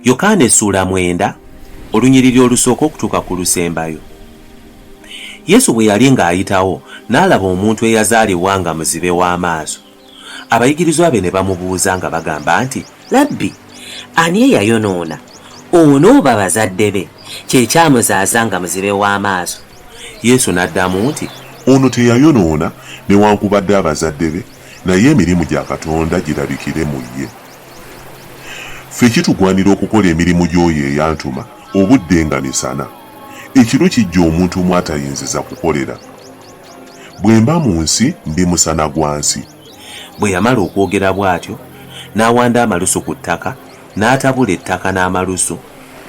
Yokaana essuula 9 olunyiriri olusooka okutuuka ku lusembayo. Yesu bwe yali ng'ayitawo n'alaba omuntu eyazaalibwa nga muzibe w'amaaso. Abayigirizwa be ne bamubuuza nga bagamba nti, Labbi, ani eyayonoona, ono oba bazadde be kye kyamuzaaza nga muzibe w'amaaso? Yesu n'addamu nti, ono teyayonoona newankubadde abazadde be, naye emirimu gya Katonda girabikire mu ye. Ffe kitugwanira okukola emirimu gy'oyo eyantuma obudde nga misana, ekiro kijja omuntu mwatayinziza kukolera. Bwe mba mu nsi ndi musana gwa nsi. Bwe yamala okwogera bw'atyo n'awanda amalusu ku ttaka, n'atabula ettaka n'amalusu,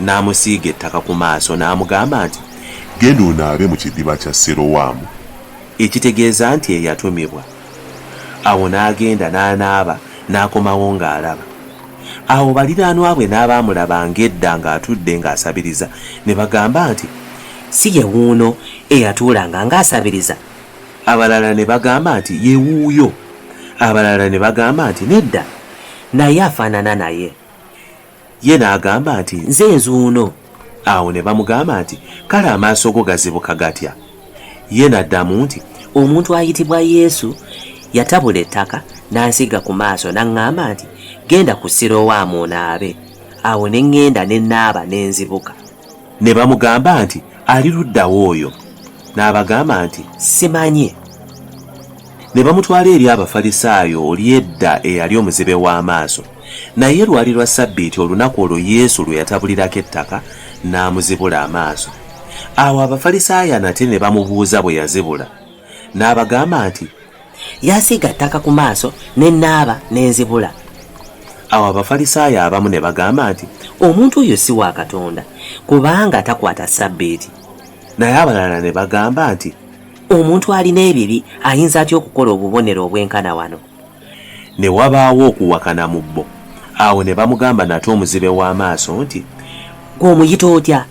n'amusiiga ettaka ku maaso, n'amugamba nti, genda onaabe mu kidiba kya Serowaamu. Ekitegeeza nti eyatumibwa. Awo n'agenda n'anaaba, n'akomawo ng'alaba. Awo baliraanwa bwe n'abaamulabanga edda ng'atudde ng'asabiriza ne bagamba nti, si ye wuuno eyatuulanga ng'asabiriza? Abalala ne bagamba nti, ye wuuyo. Abalala ne bagamba nti, nedda, naye afaanana naye. Ye n'agamba nti, nze nzuuno. Awo ne bamugamba nti, kale amaaso go gazibuka gatya? Ye n'addamu nti, omuntu ayitibwa Yesu yatabula ettaka n'ansiga ku maaso n'aŋŋamba nti, genda ku Sirowaamu onaabe. Awo ne ŋŋenda ne naaba ne nzibuka. Ne bamugamba nti, ali luddawo oyo? N'abagamba nti, simanyi. Ne bamutwala eri Abafalisaayo oli edda eyali omuzibe w'amaaso. Naye lwali lwa Ssabbiiti, olunaku olwo Yesu lwe yatabulirako ettaka n'amuzibula amaaso. Awo Abafalisaayo nate ne bamubuuza bwe yazibula. N'abagamba nti, yasiiga ttaka ku maaso ne naaba ne nzibula. Awo Abafalisaayo abamu ne bagamba nti, omuntu oyo si wa Katonda, kubanga takwata Ssabbiiti. Naye abalala ne bagamba nti, omuntu alina ebibi ayinza atya okukola obubonero obwenkana wano? Ne wabaawo okuwakana mu bo. Awo ne bamugamba nate omuzibe w'amaaso nti, gw'omuyita otya,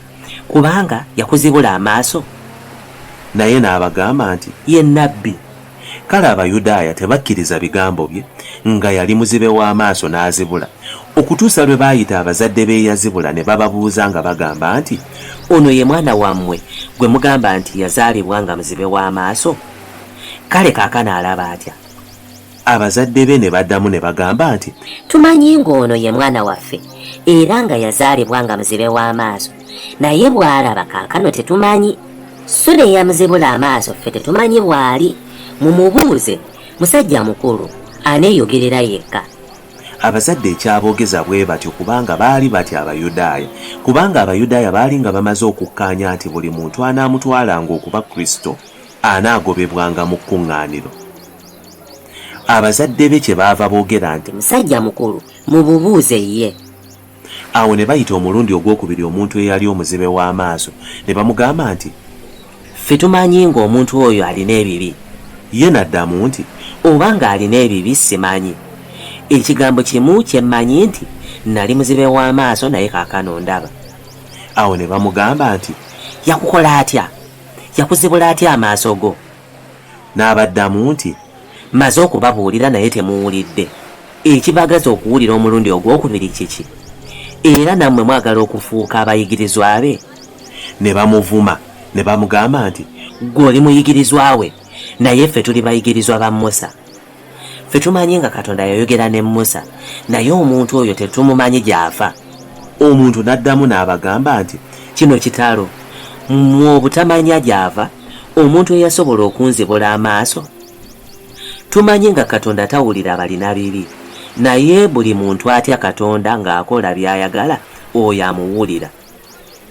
kubanga yakuzibula amaaso? Naye n'abagamba nti, ye nnabbi. Kale Abayudaaya tebakkiriza bigambo bye nga yali muzibe w'amaaso n'azibula, okutuusa lwe baayita abazadde be yazibula ne bababuuza nga bagamba nti, ono ye mwana wammwe gwe mugamba nti yazaalibwa nga muzibe w'amaaso? Kale kaakano alaba atya? Abazadde be ne baddamu ne bagamba nti, tumanyi ng'ono ye mwana waffe era nga yazaalibwa nga muzibe w'amaaso, naye bw'alaba kaakano tetumanyi. So ne yamuzibula amaaso ffe tetumanyi bw'ali. Mumubuuze, musajja mukulu aneeyogerera yekka. Abazadde ekyaboogeza bwe batyo kubanga baali batya Abayudaaya, kubanga Abayudaaya baali nga bamaze okukkaanya nti buli muntu anaamutwalanga okuba Kristo anaagobebwanga mu kkuŋŋaaniro. Abazadde be kye baava boogera nti, musajja mukulu mububuuze ye. Awo ne bayita omulundi ogwokubiri omuntu eyali omuzibe w'amaaso ne bamugamba nti, ffe tumanyi ng'omuntu oyo alina ebibi. Ye n'addamu nti, oba ng'alina ebibi simanyi. Ekigambo kimu kye mmanyi nti nali muzibe w'amaaso naye kaakano ndaba. Awo ne bamugamba nti, yakukola atya? Yakuzibula atya amaaso go? N'abaddamu nti, maze okubabuulira naye temuwulidde. Ekibagaza okuwulira omulundi ogwokubiri kiki? Era nammwe mwagala okufuuka abayigirizwa be? Ne bamuvuma ne bamugamba nti, ggwe oli muyigirizwa we, naye ffe tuli bayigirizwa ba Musa. Ffe tumanyi nga Katonda yayogera ne Musa, naye omuntu oyo tetumumanyi gy'ava. Omuntu n'addamu n'abagamba nti, kino kitalo, mmwe obutamanya gy'ava, omuntu eyasobola okunzibula amaaso? Tumanyi nga Katonda tawulira balina bibi, naye buli muntu atya Katonda ng'akola by'ayagala oyo amuwulira.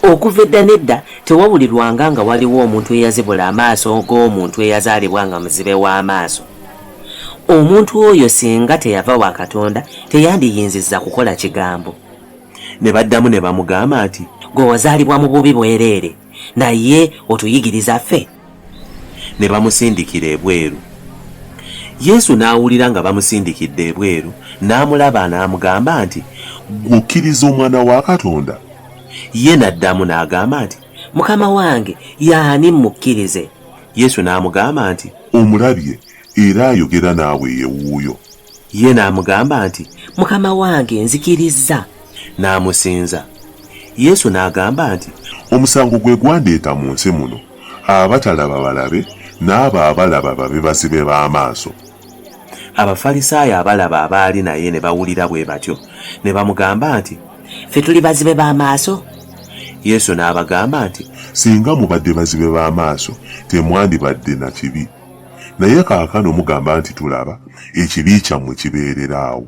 Okuva edda nedda tewawulirwanga nga waliwo omuntu eyazibula amaaso g'omuntu eyazaalibwa nga muzibe w'amaaso. Omuntu oyo singa teyava wa Katonda teyandiyinzizza kukola kigambo. Ne baddamu ne bamugamba nti, gwe wazaalibwa mu bubi bwereere, naye otuyigiriza ffe? Ne bamusindikira ebweru. Yesu n'awulira nga bamusindikidde ebweru, n'amulaba n'amugamba nti, gwokkiriza omwana wa Katonda? Ye n'addamu n'agamba nti, mukama wange y'ani mukkirize? Yesu n'amugamba nti, omulabye era ayogera naawe ye wuuyo. Ye n'amugamba nti, mukama wange nzikirizza. n'amusinza. Yesu n'agamba nti, omusango gwe gwandeeta mu nsi muno, abatalaba balabe, n'abo abalaba babe bazibe b'amaaso. Abafalisaayo abalaba abaali naye ne bawulira bwe batyo, ne bamugamba nti, ffe tuli bazibe b'amaaso. Yesu n'abagamba nti, singa mubadde bazibe b'amaaso temwandibadde na kibi, naye kaakano mugamba nti tulaba, ekibi kyammwe kibeerera awo.